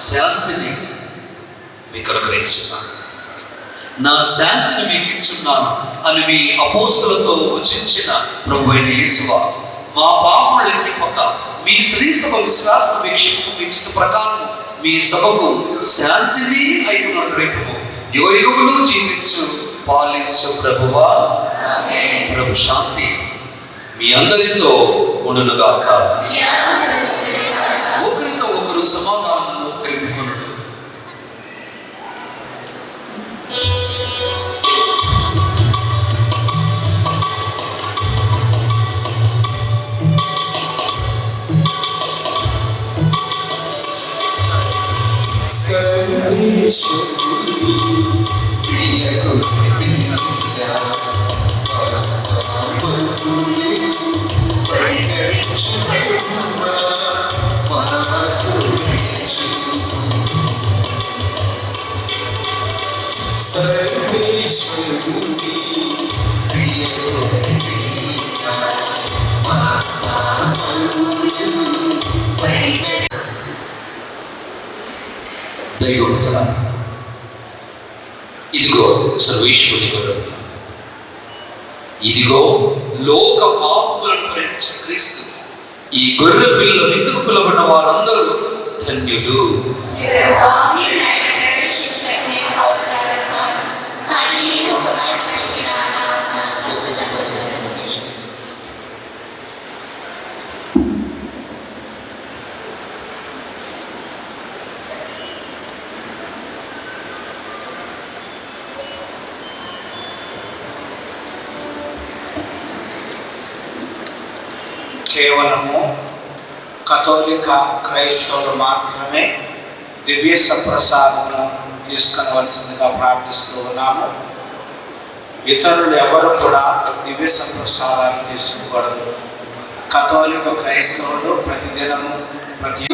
శాంతిని మీకు అనుగ్రహించున్నాను, నా శాంతిని మీకు ఇచ్చున్నాను అని మీ అపోస్తులతో వచించిన ప్రభువైన యేసువా, మా పాపములు లెక్కింపక మీ శ్రీ సభ విశ్వాసం వీక్షించిన ప్రకారం మీ సభకు శాంతిని ఐక్యం అనుగ్రహింపము. యుగయుగములు జీవించు పాలించు ప్రభువా. ప్రభు శాంతి మీ అందరితో ఉండునుగాక. ఒకరితో ఒకరు సమాధానము తెలుపుకొనుడు. దైవభక్తులారా, ఇదిగో సర్వేశ్వరుని గొర్రెపిల్ల. ఇదిగో లోక పాపములను భరించిన క్రీస్తు, ఈ గొర్రె పిల్ల విందుకు పిలబడిన వారందరూ ధన్యులు. కేవలము కథోలిక క్రైస్తవులు మాత్రమే దివ్య సప్రసాదమును తీసుకొనవలసిందిగా ప్రార్థిస్తూ ఉన్నాము. ఇతరులు ఎవరు కూడా దివ్య సప్రసాదాన్ని తీసుకోకూడదు. కథోలిక క్రైస్తవులు ప్రతిదినము ప్రతి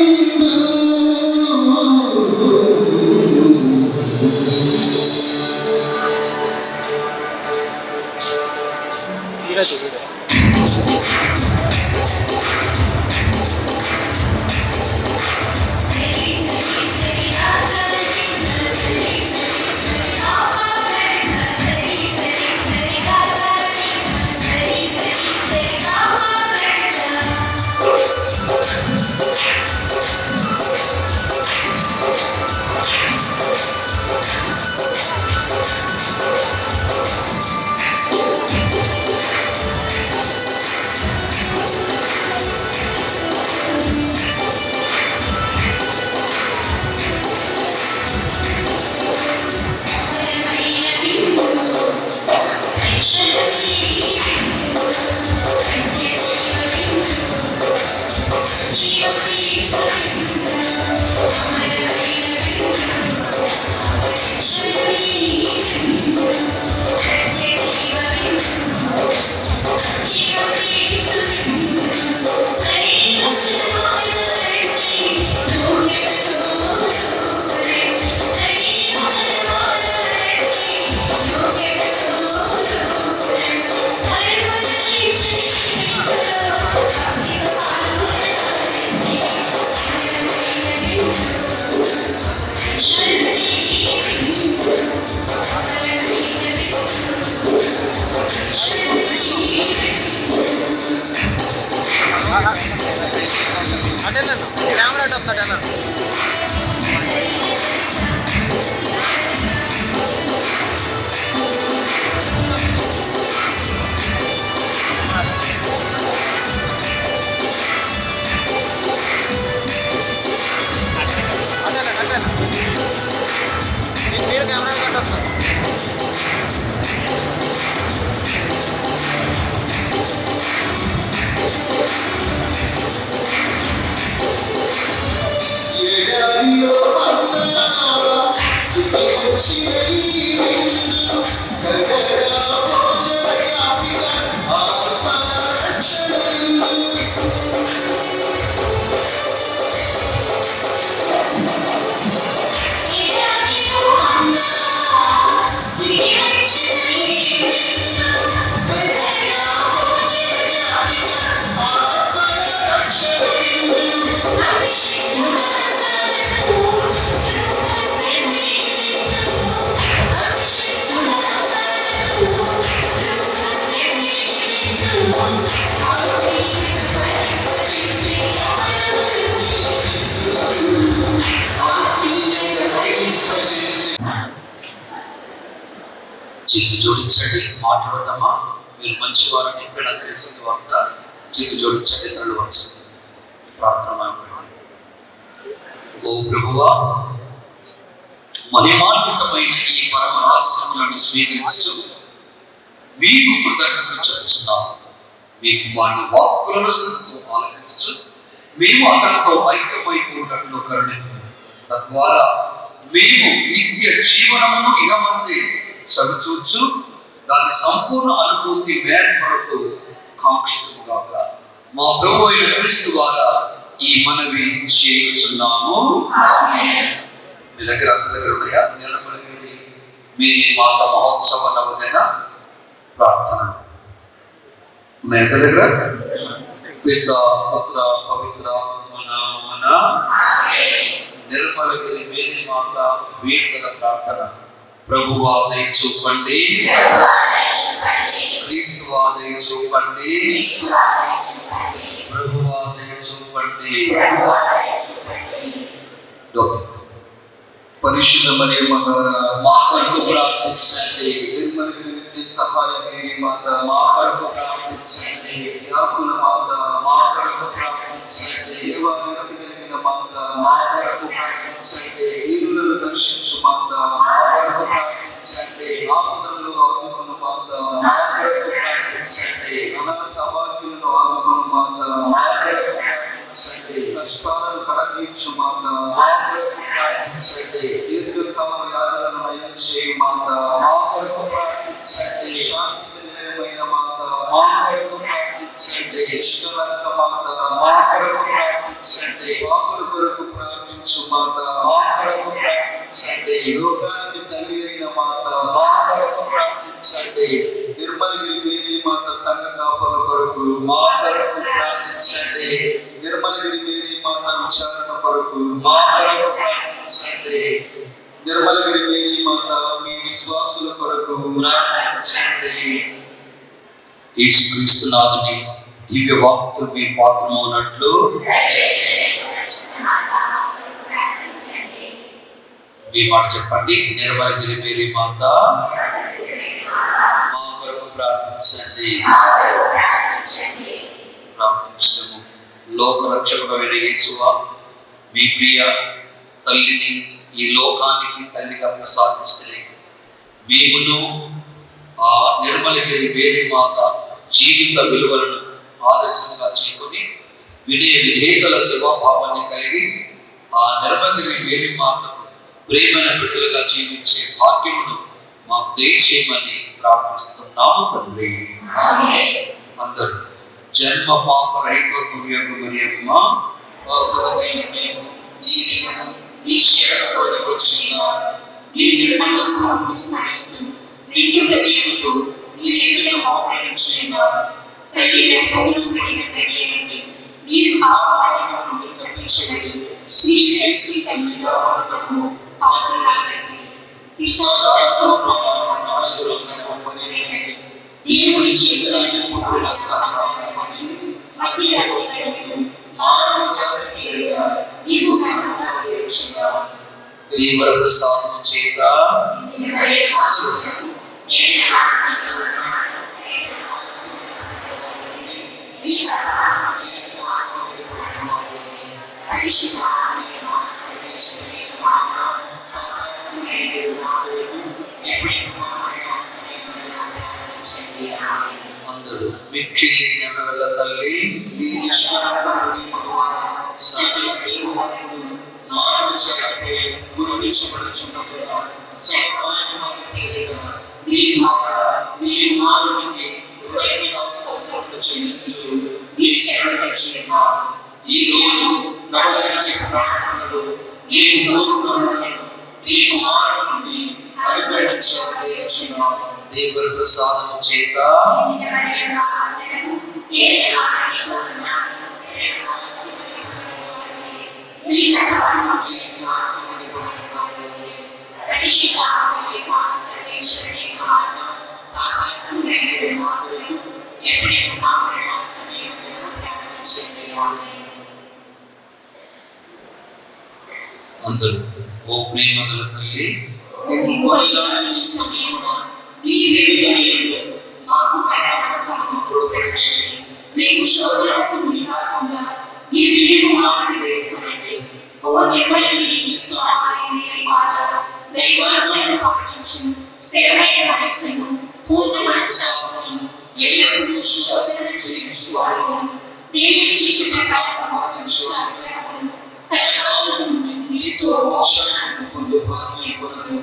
చేతులు జోడించండి. మాట్లాడదామా? మీరు మంచి వారని ఇప్పుడు నాకు తెలిసిన వార్త. చేతులు జోడించండి, తరలి వంచండి. ప్రార్థన. ఓ ప్రభువా, మహిమాన్వితమైన ఈ పరమ రహస్యములను స్వీకరించు మీకు కృతజ్ఞతలు చెప్పుచున్నాము. మీకు వారి వాక్కులను శ్రద్ధతో ఆలకించు మేము అతనితో ఐక్యమైపోయినట్లు కరుణించు. తద్వారా మేము నిత్య జీవనమును ఇహమందే చవిచూచు దాని సంపూర్ణ అనుభూతి మేర్పడకు కాంక్షితుగాక. మా ప్రభు అయిన క్రీస్తు ద్వారా ఈ మనవి చేయుచున్నాము. మీ దగ్గర అంత దగ్గర ఉన్నాయా? నిలబడి మీరి మాత మహోత్సవ నవదిన ప్రార్థన ఉన్నాయి. ఎంత దగ్గర? పిత పుత్ర పవిత్ర నామమున నిర్మలగిరి మేరీ మాత వేడుకల ప్రార్థన. ప్రభువా దయ చూపండి. క్రీస్తువా దయ చూపండి, ప్రభువా దయ చూపండి. పరిశుద్ధ మరియమ్మ మా కొరకు ప్రార్థించండి. నిర్మలగిరి నిత్య సహాయ మేరీ మాత మా కొరకు ప్రార్థించండి. వ్యాకుల మాత మా కొరకు ప్రార్థించండి. సేవా నిరతి కలిగిన మాత మా కొరకు ప్రార్థించండి. వీరులను దర్శించు మాత మా కొరకు ప్రార్థించండి. ఆపదల్లో ఆదుకున్న మాత మా కొరకు ప్రార్థించండి. అనాథ అభాగ్యులను ఆదుకున్న మాత మా కొరకు ప్రార్థించండి. కష్టాలను కడతీర్చు మాత మా కొరకు ప్రార్థించండి. దీర్ఘకాల వ్యాధులను నయం చేయు మాత మా కొరకు ప్రార్థించండి. శాంతికి నిలయమైన మాత మా కొరకు ప్రార్థించండి. ఇష్టవర్గ మాత మా కొరకు ప్రార్థించండి. పాపుల కొరకు ప్రార్థించు మాత మా కొరకు ప్రార్థించండి. లోకానికి తల్లి అయిన మాత మా కొరకు ప్రార్థించండి. నిర్మలగిరి మేరీ మాత సంఘ కాపల కొరకు మా కొరకు ప్రార్థించండి. నిర్మలగిరి మేరీ మాత విచారణ కొరకు మా కొరకు ప్రార్థించండి. నిర్మలగిరి మేరీ మాత మీ విశ్వాసుల కొరకు ప్రార్థించండి. యేసుక్రీస్తు నాథుని దివ్య వాక్కులు మీ పాత్రమవునట్లు మీ మాట చెప్పండి. నిర్మలగిరి మేరీ మాత మా కొరకు ప్రార్థించండి. ప్రార్థించము. లోక రక్షకుడైన యేసువా, మీ ప్రియ తల్లిని ఈ లోకానికి తల్లిగా ప్రసాదించలే. మేమును ఆ నిర్మలగిరి మేరీ మాత జీవిత విలువలను ఆదర్శంగా చేసుకొని వినయ విధేయతల సేవాభావాన్ని కలిగి ఆ నిర్మలగిరి మేరీ మాతకు ప్రేమైన బిడ్డలుగా జీవించే భాగ్యమును మాకు దయచేయమని ప్రార్థిస్తున్నాము తండ్రి. అందరూ జన్మ పాప రహిత తుర్యకు మరియమ్మ పాపలమైన మేము ఈ దినము మీ శరణలోకి వచ్చున్నాము. మీ నిర్మల రూపమును స్మరిస్తూ నిండు హృదయముతో మీ ఎదుట మోకరించున్నాము. తల్లి గర్భములో పడిన గడియ నుండి మీరు పాపాలను నుండి తప్పించబడి శ్రీ చేసి తల్లిగా ఉండటకు పాత్రలైనది. పిశాచాలతో దేవుని చేతనాన్ని పొందిన సహకారం మరియు మధ్య మానవ జాతికి నీవు కరుణగా వేడుచున్నావు. దేవర ప్రసాదం చేత అందరూ మిక్కిలి నెలల తల్లి మీ ఈశ్వరాన్ని ద్వారా సకల దేవవాక్కులు మానవ జాతిపై గురువించబడుచున్నప్పుడు సర్వమైన వారి పేరిట మీ ద్వారా మీ కుమారునికి హృదయవిలాసములు చెల్లించుచు మీ శరణు రక్షిస్తున్నాము. ఈ రోజు నవదర్శక ప్రార్థనలు ఈ కోరుకున్నాను ఈ కుమారుడు నుండి అనుగ్రహించాలనుచున్నాము. దేవుని ప్రసాదం చేత అందరూ ఓ ప్రేమగల తల్లి ఈ వేడుకలో మాకు కరుణామృతమును తోడ్పరచి మేము శోధనకు గురి కాకుండా మీ దివ్య కుమారుని వేడుకొనండి. ఓ నిర్మలగిరి సహాయమైన మాత దైవాలను పాటించు స్థిరమైన మనస్సును పూర్ణ మనస్సాక్షిని ఎల్లప్పుడూ శోధన చేయించు వారును దేవుని చిత్తముగా పాటించు సత్యమును కలకాలము మీతో మోక్షాన్ని పొందు భాగ్యం కొరకు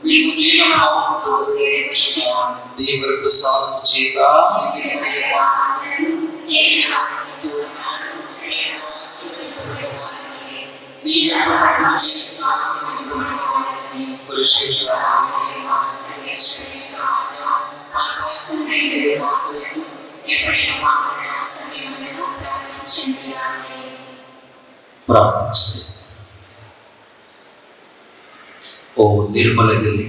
మేము దీనభావముతో వేడుకొనుచున్నాము. దేవుని ప్రసాదం చేత ప్రార్థించండి. ఓ నిర్మలగిరి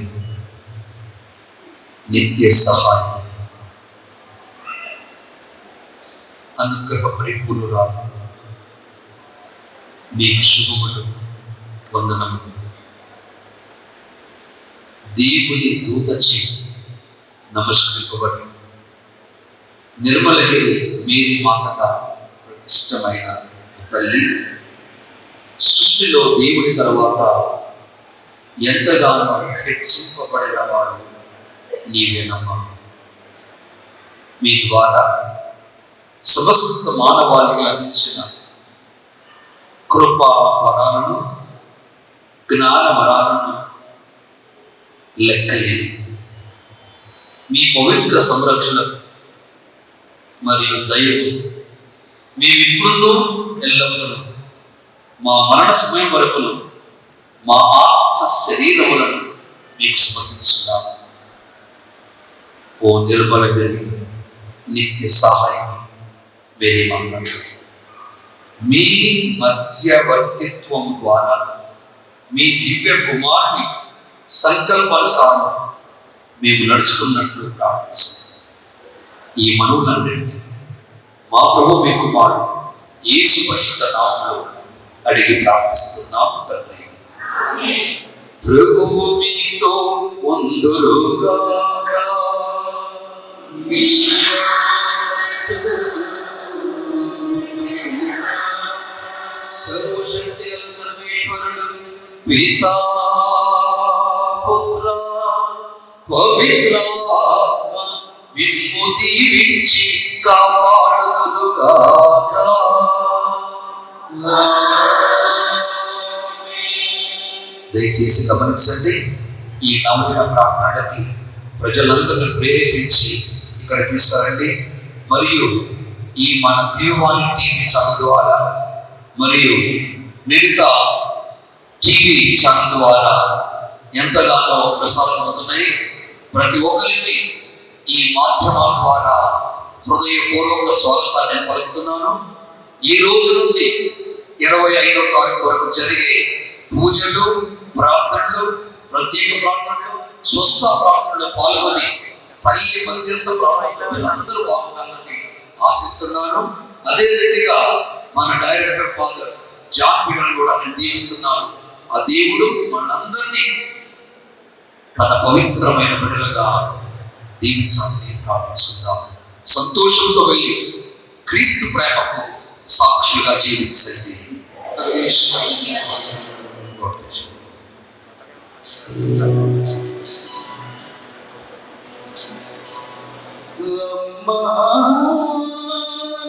నిత్య సహాయం అనుగ్రహ పరిపూర్ణురాలు, మీకు శుభములు, వందనములు. దేవుని దూతచే నమస్కరింపబడి నిర్మలగిరి మేరీ మాతగా ప్రతిష్టమైన తల్లి, సృష్టిలో దేవుని తర్వాత ఎంతగానో హెచ్చింపబడిన వారు నీవేనమ్మా. మీ ద్వారా సమస్త మానవాళికి లభించిన కృపా వరాలను, జ్ఞాన వరాలను లెక్కలేని మీ పవిత్ర సంరక్షణకు మరియు దయకు మేమిప్పుడును ఎల్లప్పుడూ మా మరణ సమయం వరకు మా ఆత్మ శరీరములను మీకు సమర్పిస్తున్నాము. ఓ నిర్మలగిరి నిత్య సహాయం మేరీ మాత, మీ మధ్యవర్తిత్వం ద్వారా మీ దివ్య కుమారుని సంకల్పానుసారం మేము నడుచుకున్నట్లు ప్రార్థిస్తాం. ఈ మనవులన్నింటినీ మా ప్రభు మీ కుమారుడు యేసు పరిశుద్ధ నామములో అడిగి ప్రార్థిస్తున్నాము తండ్రి. ప్రభువు మీతో ఉందురుగాక. సర్వశక్తి గల సర్వేశ్వరుడు పితా పుత్ర పవిత్రాత్మ మిమ్ము దీవించి కాపాడుదురుగాక. దయచేసి గమనించండి, ఈ నవదిన ప్రార్థనలకి ప్రజలందరినీ ప్రేరేపించి ఇక్కడ తీసుకురండి. మరియు ఈ మన దీవాన్ టీవీ ఛానల్ ద్వారా మరియు మిగతా టీవీ ఛానల్ ద్వారా ఎంతగానో ప్రసారం అవుతున్నాయి. ప్రతి ఒక్కరికి ఈ మాధ్యమాల ద్వారా హృదయపూర్వక స్వాగతాన్ని నేను పలుకుతున్నాను. ఈ రోజు నుండి 25వ తారీఖు వరకు జరిగే పూజలు, ప్రార్థనలు, ప్రత్యేక ప్రార్థనలు, స్వస్థ ప్రార్థనలు పాల్గొని తల్లి మధ్యస్థ ప్రార్థనలు మీరందరూ బాగుండాలని ఆశిస్తున్నాను. అదే రీతిగా మన డైరెక్టర్ ఫాదర్ జాన్ పీటర్ని కూడా నేను దీవిస్తున్నాను. ఆ దేవుడు మనందరినీ తన పవిత్రమైన బిడ్డలుగా దీవించాలని ప్రార్థిస్తున్నాం. సంతోషంతో వెళ్ళి క్రీస్తు ప్రేమకు సాక్షులుగా జీవించండి.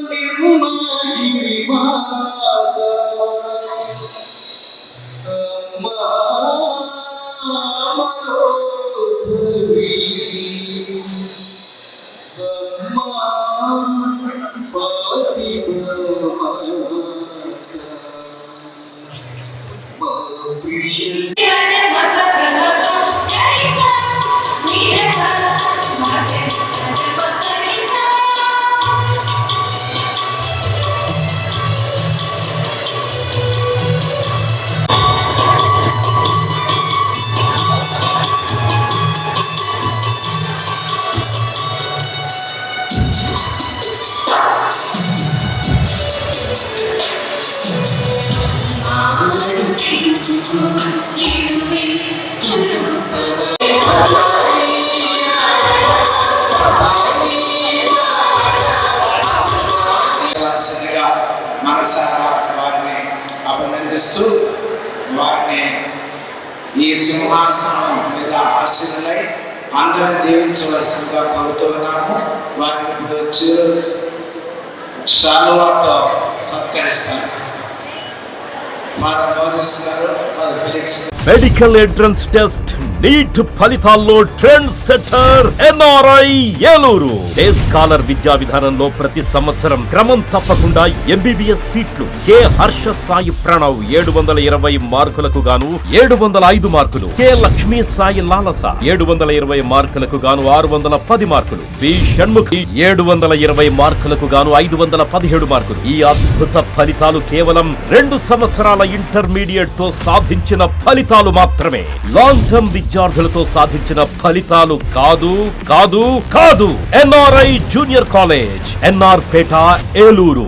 నిర్మలగిరి మాత, మనసారా వారిని అభినందిస్తూ వారిని ఈ సింహాసనం మీద ఆశీనులై అందరిని దీవించవలసిందిగా కోరుతున్నాము. వారిని ఇప్పుడు వచ్చి శాలువాతో సత్కరిస్తారు. Father Moses garu, father Felix. Medical entrance test NEET ఫలితాల్లో trend setter NRI Eluru. Day scholar విద్యా విధానంలో ప్రతి సంవత్సరం క్రమం తప్పకుండా ఎంబీబీఎస్ సీట్లు. కె హర్ష సాయి ప్రణవ్ 720 మార్కులకు గాను 705 మార్కులు. కె లక్ష్మీ సాయి లాలస 720 మార్కులకు గాను 610 మార్కులు. బి షణ్ముఖి 720 మార్కులకు గాను 517 మార్కులు. ఈ అద్భుత ఫలితాలు కేవలం 2 సంవత్సరాల ఇంటర్మీడియట్ తో సాధించిన ఫలితాలు మాత్రమే. లాంగ్ టర్మ్ విద్య విద్యార్థులతో సాధించిన ఫలితాలు కాదు కాదు కాదు. ఎన్ఆర్ఐ జూనియర్ కాలేజ్, ఎన్ఆర్ పేట, ఏలూరు.